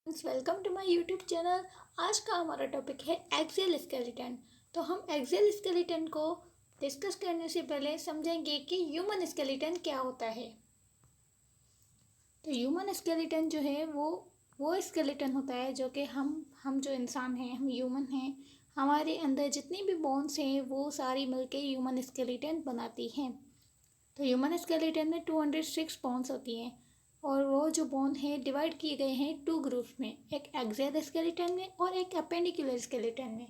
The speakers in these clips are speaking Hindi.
Welcome to my YouTube channel. आज का हमारा टॉपिक है एक्सियल स्केलेटन। तो हम एक्सियल स्केलेटन को डिस्कस करने से पहले समझेंगे कि ह्यूमन स्केलेटन क्या होता है। तो ह्यूमन स्केलेटन जो है वो स्केलेटन होता है जो कि हम जो इंसान हैं, हम ह्यूमन हैं, हमारे अंदर जितनी भी बोन्स हैं वो सारी मिलके ह्यूमन स्केलेटन बनाती हैं। तो ह्यूमन स्केलेटन में 206 बोन्स होती हैं और वो जो बोन है डिवाइड किए गए हैं टू ग्रुप्स में, एक एक्सियल स्केलेटन में और एक अपेंडिकुलर स्केलेटन में।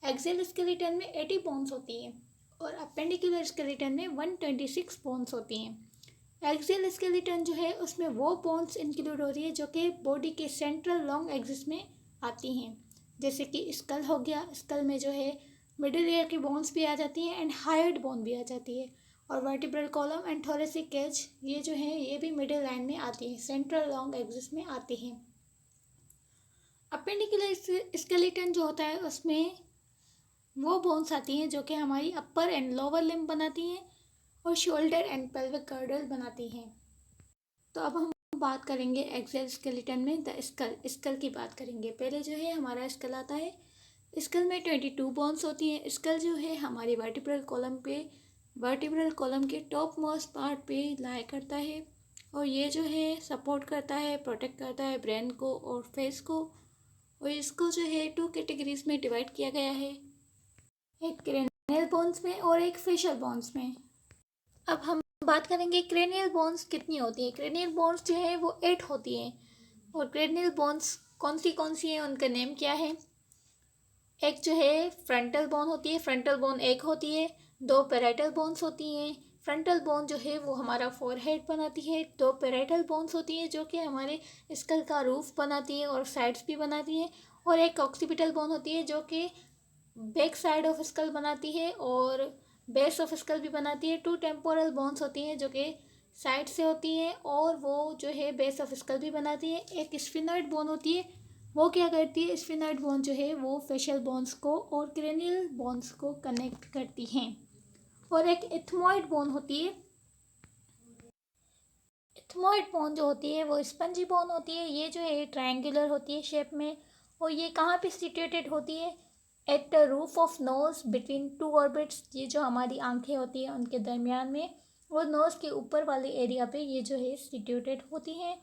एक्सियल स्केलेटन में 80 बोन्स होती हैं और अपेंडिकुलर स्केलेटन में 126 बोन्स होती हैं। एक्सियल स्केलेटन जो है उसमें वो बोन्स इंक्लूड हो रही है जो कि बॉडी के सेंट्रल लॉन्ग एक्सिस में आती हैं, जैसे कि स्कल हो गया। स्कल में जो है मिडिल ईयर की बोन्स भी आ जाती हैं एंड हाइड बोन भी आ जाती है। और vertebral column and thoracic cage ये जो है ये भी मिडिल लाइन में आती है, सेंट्रल लॉन्ग एक्सिस में आती हैं। अपेंडिकुलर स्केलेटन जो होता है उसमें वो बोन्स आती हैं जो कि हमारी अपर एंड लोअर लिम्ब बनाती हैं और शोल्डर एंड पेल्विक गर्डल बनाती हैं। तो अब हम बात करेंगे एक्सियल स्केलेटन में द स्कल की बात करेंगे। पहले जो है हमारा स्कल आता है। स्कल में 22 बोन्स होती हैं। स्कल जो है हमारी वर्टिब्रल कॉलम के टॉप मोस्ट पार्ट पे लाई करता है और ये जो है सपोर्ट करता है, प्रोटेक्ट करता है ब्रेन को और फेस को। और इसको जो है 2 कैटेगरीज में डिवाइड किया गया है, एक क्रेनियल बोन्स में और एक फेशियल बोन्स में। अब हम बात करेंगे क्रेनियल बोन्स कितनी होती है। क्रेनियल बोन्स जो है वो 8 होती हैं। और क्रेनियल बोन्स कौन सी हैं, उनका नेम क्या है। एक जो है फ्रंटल बोन होती है, फ्रंटल बोन एक होती है। 2 पैराइटल बोन्स होती हैं। फ्रंटल बोन जो है वो हमारा फोरहेड बनाती है। 2 पैराइटल बोन्स होती है जो कि हमारे स्कल का रूफ बनाती है और साइड्स भी बनाती हैं। और एक ऑक्सीपिटल बोन होती है जो कि बैक साइड ऑफ स्कल बनाती है और बेस ऑफ स्कल भी बनाती है। 2 टेम्पोरल बोन्स होती हैं जो कि साइड से होती हैं और वो जो है बेस ऑफ स्कल भी बनाती है। एक स्फिनॉइड बोन होती है, वो क्या करती है, स्फिनॉइड बोन जो है वो फेशियल बोन्स को और क्रेनियल बोन्स को कनेक्ट करती हैं। और एक इथमॉइड बोन होती है। इथमॉइड बोन जो होती है वो स्पंजी बोन होती है। ये जो है ट्रायंगुलर होती है शेप में और ये कहाँ पे सिचुएटेड होती है, at the roof of nose between 2 orbits. ये जो हमारी आंखें होती हैं उनके दरमियान में और नोज के ऊपर वाले एरिया पे ये जो है सिचुएटेड होती हैं।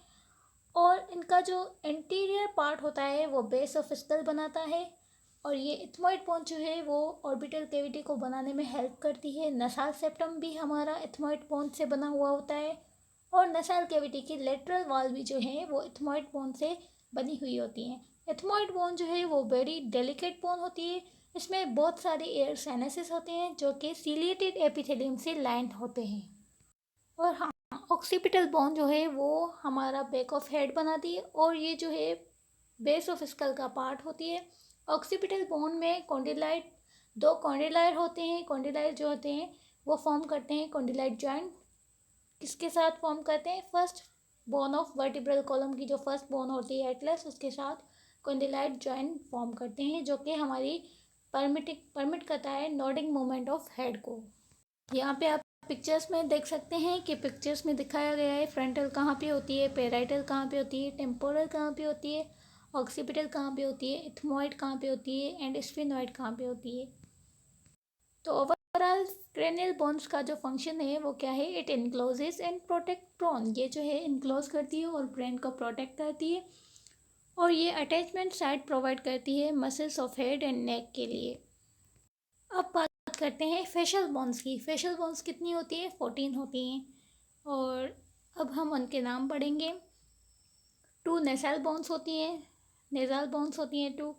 और इनका जो इंटीरियर पार्ट होता है वो बेस ऑफ स्कल बनाता है। और ये इथमॉइड बोन जो है वो ऑर्बिटल कैविटी को बनाने में हेल्प करती है। नसाल सेप्टम भी हमारा इथमॉइड बोन से बना हुआ होता है और नसाल कैविटी की लेटरल वॉल भी जो है वो इथमॉइड बोन से बनी हुई होती हैं। इथमॉइड बोन जो है वो वेरी डेलिकेट बोन होती है। इसमें बहुत सारे एयर साइनसेस होते हैं जो कि सीलिएटेड एपिथेलियम से लाइन होते हैं। और हाँ, ऑक्सीपिटल बोन जो है वो हमारा बैक ऑफ हेड बनाती है और ये जो है बेस ऑफ स्कल का पार्ट होती है। ऑक्सीपिटल बोन में कॉन्डिलाइट 2 कॉन्डिलाइट होते हैं। कॉन्डिलाइट जो होते हैं वो फॉर्म करते हैं कॉन्डिलाइट जॉइंट। किसके साथ फॉर्म करते हैं, first bone of vertebral column की जो फर्स्ट बोन होती है एटलस, उसके साथ कॉन्डिलाइट जॉइंट फॉर्म करते हैं जो कि हमारी परमिट करता है नोडिंग मूवमेंट ऑफ हेड को। यहाँ पे आप पिक्चर्स में देख सकते हैं कि पिक्चर्स में दिखाया गया है फ्रंटल कहाँ पे होती है, पेराइटल कहाँ पे होती है, टेम्पोरल कहाँ पे होती है, ऑक्सीपिटल कहाँ पे होती है, इथमॉइड कहाँ पे होती है एंड स्फिनॉइड कहाँ पे होती है। तो ओवरऑल क्रेनियल बोन्स का जो फंक्शन है वो क्या है, इट इनक्लोजेस एंड प्रोटेक्ट ब्रेन। ये जो है इनक्लोज करती है और ब्रेन को प्रोटेक्ट करती है। और ये अटैचमेंट साइट प्रोवाइड करती है muscles of head and neck के लिए। अब बात करते हैं फेशियल बोन्स की। फेशियल बोन्स कितनी होती है, 14 होती हैं। और अब हम उनके नाम पढ़ेंगे। 2 नेसल बोन्स होती हैं, नेजल बोन्स होती हैं 2।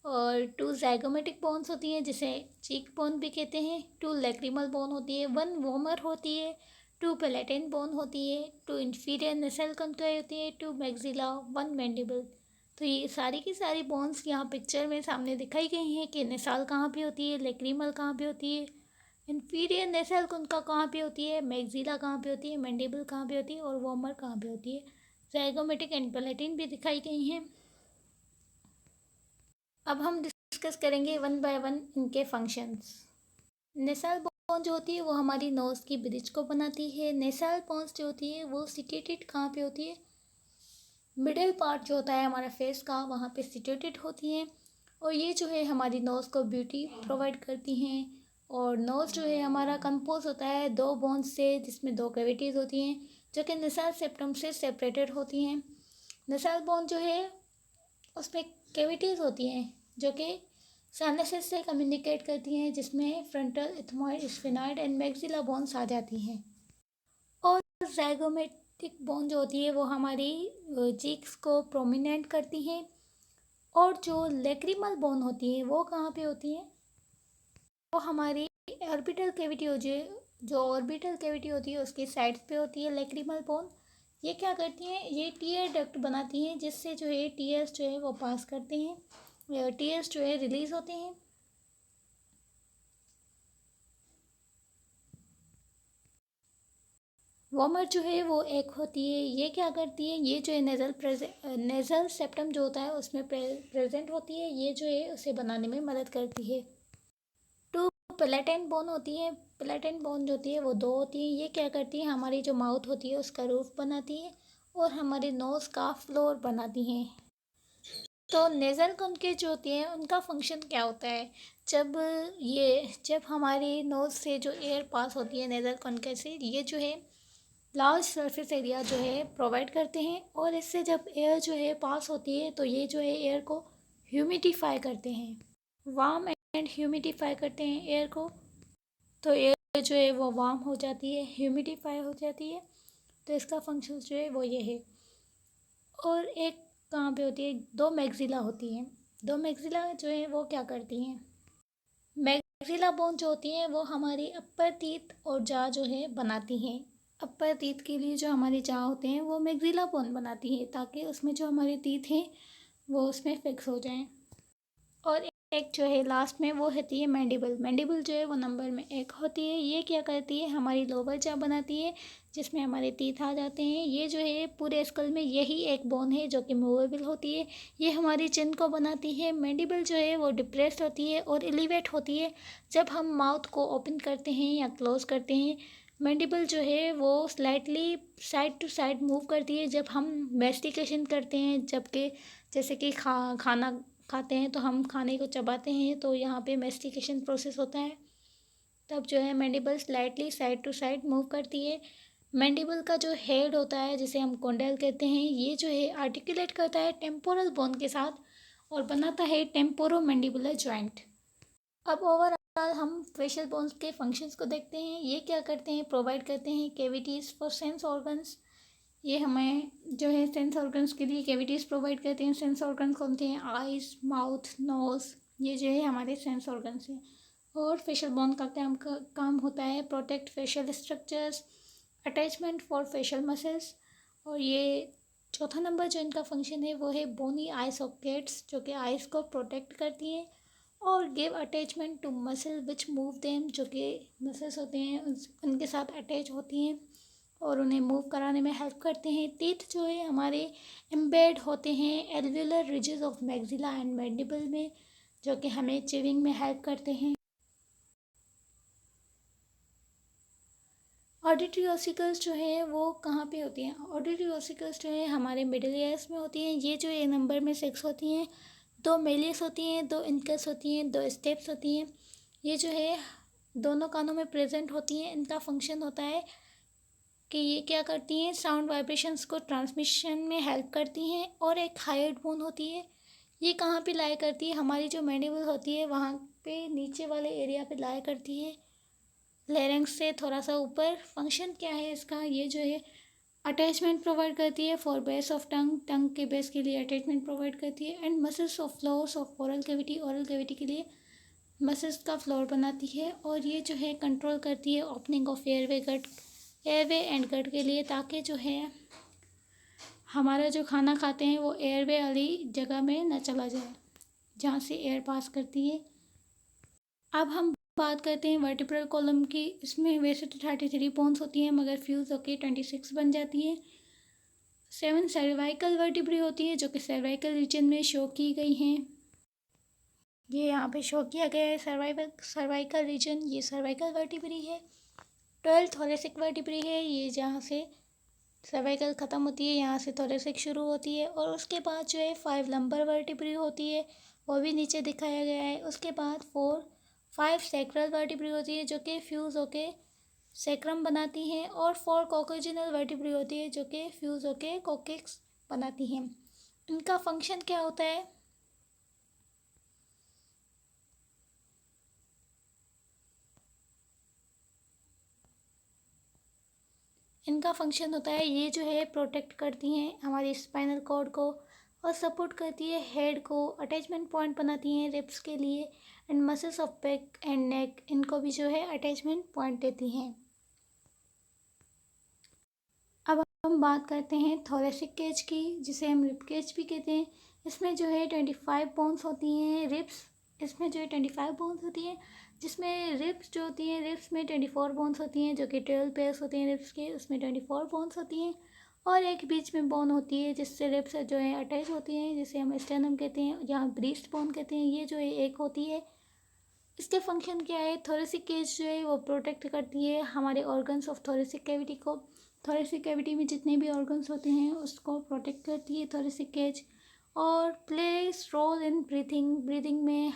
और 2 ज़ाइगोमेटिक बोन्स होती हैं जिसे चीक बोन भी कहते हैं। 2 लैक्रिमल बोन होती है, 1 वोमर होती है, 2 पेलेटिन बोन होती है, 2 इंफीरियर नेसल कंकाई होती है, 2 मैक्सिला, 1 मैंडिबल। तो ये सारी की सारी बोन्स यहाँ पिक्चर में सामने दिखाई गई हैं कि नेसाल कहाँ पे होती है, लैक्रिमल कहाँ पे होती है, इंफीरियर नेसल उनका कहाँ पे होती है, मैक्सिला कहाँ पे होती है, मैंडिबल कहाँ पे होती है और वोमर कहाँ पे होती है। ज़ाइगोमेटिक एंड पेलेटिन भी दिखाई गई हैं। अब हम डिस्कस करेंगे वन बाय वन इनके फंक्शंस। नेसल बोन जो होती है वो हमारी नोज की ब्रिज को बनाती है। नेसल बोन्स जो होती है वो सिचुएटेड कहाँ पे होती है, मिडिल पार्ट जो होता है हमारा फेस का, वहाँ पे सिचुएटेड होती हैं। और ये जो है हमारी नोज़ को ब्यूटी प्रोवाइड करती हैं। और नोज़ जो है हमारा कंपोज होता है दो बोन्स से, जिसमें दो कैविटीज़ होती हैं जो कि नेसल सेप्टम से सेपरेटेड होती हैं। नेसल बोन जो है उसमें कैविटीज़ होती हैं जो कि साइनसेस से कम्युनिकेट करती हैं, जिसमें frontal, ethmoid, sphenoid and maxilla bones आ जाती हैं। और ज़ाइगोमेटिक बोन जो होती है वो हमारी चीक्स को प्रोमिनेंट करती हैं। और जो लेक्रिमल बोन होती है वो कहाँ पे होती है? वो हमारी ऑर्बिटल कैविटी हो जो ऑर्बिटल कैविटी होती है उसकी साइड्स पे होती है लेक्रिमल बोन। ये क्या करती हैं? ये टीयर डक्ट बनाती हैं, जिससे जो है टीयर्स जो है वो पास करते हैं, टीयर्स जो है रिलीज होते हैं। वॉमर जो है वो एक होती है, ये क्या करती है? ये जो है नेज़ल सेप्टम जो होता है उसमें प्रेजेंट होती है, ये जो है उसे बनाने में मदद करती है। टू पेलेटेंट बोन होती है। पेलेटेंट बोन जो होती है वो दो होती है, ये क्या करती है? हमारी जो माउथ होती है उसका रूफ बनाती है और हमारे नोज़ का फ्लोर बनाती हैं। तो नेज़ल कॉन्केव जो होती है उनका फंक्शन क्या होता है? जब हमारी नोज़ से जो एयर पास होती है नेज़ल कॉन्केव से, ये जो है लार्ज सरफेस एरिया जो है प्रोवाइड करते हैं। और इससे जब एयर जो है पास होती है तो ये जो है एयर को ह्यूमिडिफाई करते हैं, वार्म एंड ह्यूमिडिफाई करते हैं एयर को। तो एयर जो है वो वार्म हो जाती है, ह्यूमिडिफाई हो जाती है। तो इसका फंक्शन जो है वो ये है। और एक कहाँ पे होती है? दो मैक्सिला होती हैं। दो मैक्सिला जो है वो क्या करती हैं? मैक्सिला बोन जो होती है वो हमारी अपर टीथ और जा जो है बनाती हैं। अपर टीथ के लिए जो हमारे जा होते हैं वो मैक्सिला बोन बनाती है, ताकि उसमें जो हमारे टीथ हैं वो उसमें फिक्स हो जाएं। और एक जो है लास्ट में वो होती है मैंडिबल। मैंडिबल जो है वो नंबर में एक होती है, ये क्या करती है? हमारी लोअर जा बनाती है, जिसमें हमारे टीथ आ जाते हैं। ये जो है पूरे स्कल में यही एक बोन है जो कि मूवेबल होती है, ये हमारी चिन को बनाती है। मैंडिबल जो है वो डिप्रेस्ड होती है और एलिवेट होती है जब हम माउथ को ओपन करते हैं या क्लोज करते हैं। मैंडिबल जो है वो slightly side to side move करती है जब हम मेस्टिकेशन करते हैं, जबकि जैसे कि खाना खाते हैं तो हम खाने को चबाते हैं, तो यहाँ पे मेस्टिकेशन प्रोसेस होता है, तब जो है mandible slightly side to side move करती है। मैंडिबल का जो हेड होता है जिसे हम कॉन्डेल कहते हैं, ये जो है आर्टिकुलेट करता है टेम्पोरल बोन के साथ और बनाता है टेम्पोरो मैंडिबुलर जॉइंट। अब ओवरऑल हम फेशियल बोन्स के फंक्शंस को देखते हैं। ये क्या करते हैं? प्रोवाइड करते हैं कैविटीज़ फॉर सेंस ऑर्गन्स। ये हमें जो है सेंस ऑर्गन्स के लिए कैविटीज़ प्रोवाइड करते हैं। सेंस ऑर्गन्स कौन से हैं? आइज़, माउथ, नोज़, ये जो है हमारे सेंस ऑर्गन्स हैं। और फेशियल बोन का काम होता है protect facial structures, attachment for facial muscles. और ये चौथा नंबर जो इनका फंक्शन है वो है बोनी आई सॉकेट्स, जो कि आइज़ को प्रोटेक्ट करती हैं और give attachment to muscle which move them, जो कि मसल्स होते हैं उनके साथ अटैच होती हैं और उन्हें मूव कराने में हेल्प करते हैं। टीथ जो है हमारे एम्बेड होते हैं alveolar ridges of maxilla and mandible में, जो कि हमें च्यूइंग में हेल्प करते हैं। ऑडिटरी ऑसिकल्स जो है वो कहाँ पे होती हैं? ऑडिटरी ऑसिकल्स जो है हमारे मिडिल ईयर्स में होती हैं। ये जो है नंबर में 6 होती हैं। दो मेलियस होती हैं, दो इनकस होती हैं, दो स्टेप्स होती हैं। ये जो है दोनों कानों में प्रेजेंट होती हैं। इनका फंक्शन होता है कि ये क्या करती हैं? साउंड वाइब्रेशंस को ट्रांसमिशन में हेल्प करती हैं। और एक हाइड बोन होती है, ये कहाँ पे लाई करती है? हमारी जो मैंडिबल होती है वहाँ पे नीचे वाले एरिया पे लाई करती है, लेरेंक्स से थोड़ा सा ऊपर। फंक्शन क्या है इसका? ये जो है अटैचमेंट प्रोवाइड करती है फॉर बेस ऑफ टंग, टंग के बेस के लिए अटैचमेंट प्रोवाइड करती है। And muscles of floors of oral cavity, oral cavity के लिए मसल्स का फ्लोर बनाती है। और ये जो है कंट्रोल करती है opening of airway and gut के लिए, ताकि जो है हमारा जो खाना खाते हैं वो एयरवे वाली जगह में न चला जाए जहाँ से एयर पास करती है। अब हम बात करते हैं वर्टिब्रल कॉलम की। इसमें वैसे तो 33 बोन्स होती हैं, मगर फ्यूज़ होकर 26 बन जाती है। 7 सर्वाइकल वर्टिब्री होती है जो कि सर्वाइकल रीजन में शो की गई हैं। ये यहाँ पे शो किया गया है सर्वाइकल रीजन, ये सर्वाइकल वर्टिब्री है। 12 थोरेसिक वर्टिब्री है, ये जहाँ से सर्वाइकल ख़त्म होती है, यहाँ से थोरेसिक शुरू होती है और उसके बाद जो है 5 लंबर वर्टिब्री होती है, वो भी नीचे दिखाया गया है। उसके बाद 5 सैक्रल वर्टिब्री होती है जो कि फ्यूज़ होके सैक्रम बनाती हैं और 4 कॉकोजिनल वर्टिब्री होती है जो कि फ्यूज़ होके कोकिक्स बनाती हैं। इनका फंक्शन क्या होता है? इनका फंक्शन होता है, ये जो है प्रोटेक्ट करती हैं हमारी स्पाइनल कॉर्ड को और सपोर्ट करती है हेड को, अटैचमेंट पॉइंट बनाती हैं रिब्स के लिए and muscles of back and neck, इनको भी जो है अटैचमेंट पॉइंट देती हैं। अब हम बात करते हैं थोरेसिक केज की, जिसे हम रिब केज भी कहते हैं। इसमें जो है 25 बोन्स होती हैं। रिब्स इसमें जो है 25 बोन्स होती हैं, जिसमें रिब्स जो होती हैं, रिब्स में 24 बोन्स होती हैं जो कि 12 पेयर्स होते हैं रिब्स के, उसमें 24 बोन्स होती हैं और एक बीच में बोन होती है जिससे रिब्स जो है अटैच होती हैं, जिसे हम स्टेनम कहते हैं, जहाँ ब्रीस्ट बोन कहते हैं। ये जो है एक होती है। इसके फंक्शन क्या है? थोरेसिक केज जो है वो प्रोटेक्ट करती है हमारे ऑर्गन्स ऑफ थोरेसिक कैविटी को। थोरेसिक कैविटी में जितने भी ऑर्गन्स होते हैं उसको प्रोटेक्ट करती है थोरेसिक केज और प्लेस रोल इन ब्रीदिंग में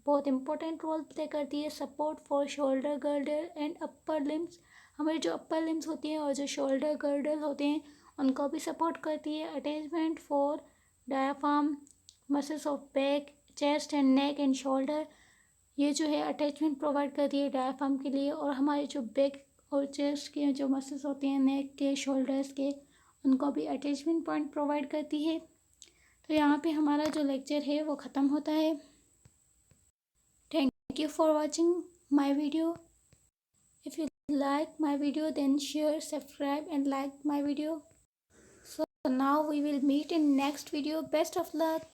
बहुत इंपॉर्टेंट रोल प्ले करती है। Support for shoulder girder and upper limbs, हमारी जो अपर लिम्स होती हैं और जो शोल्डर गर्डर होते हैं उनको भी सपोर्ट करती है। Attachment for diaphragm, muscles of back, chest and neck and shoulder, ये जो है अटैचमेंट प्रोवाइड करती है डायाफ्राम के लिए और हमारे जो बैक और चेस्ट के जो मसल्स होते हैं, नेक के, शोल्डर्स के, उनको भी अटैचमेंट पॉइंट प्रोवाइड करती है। तो यहाँ पे हमारा जो लेक्चर है वो ख़त्म होता है। Thank you for watching my video. If you like my video then share, subscribe and like my video. So now we will meet in next video. Best of luck.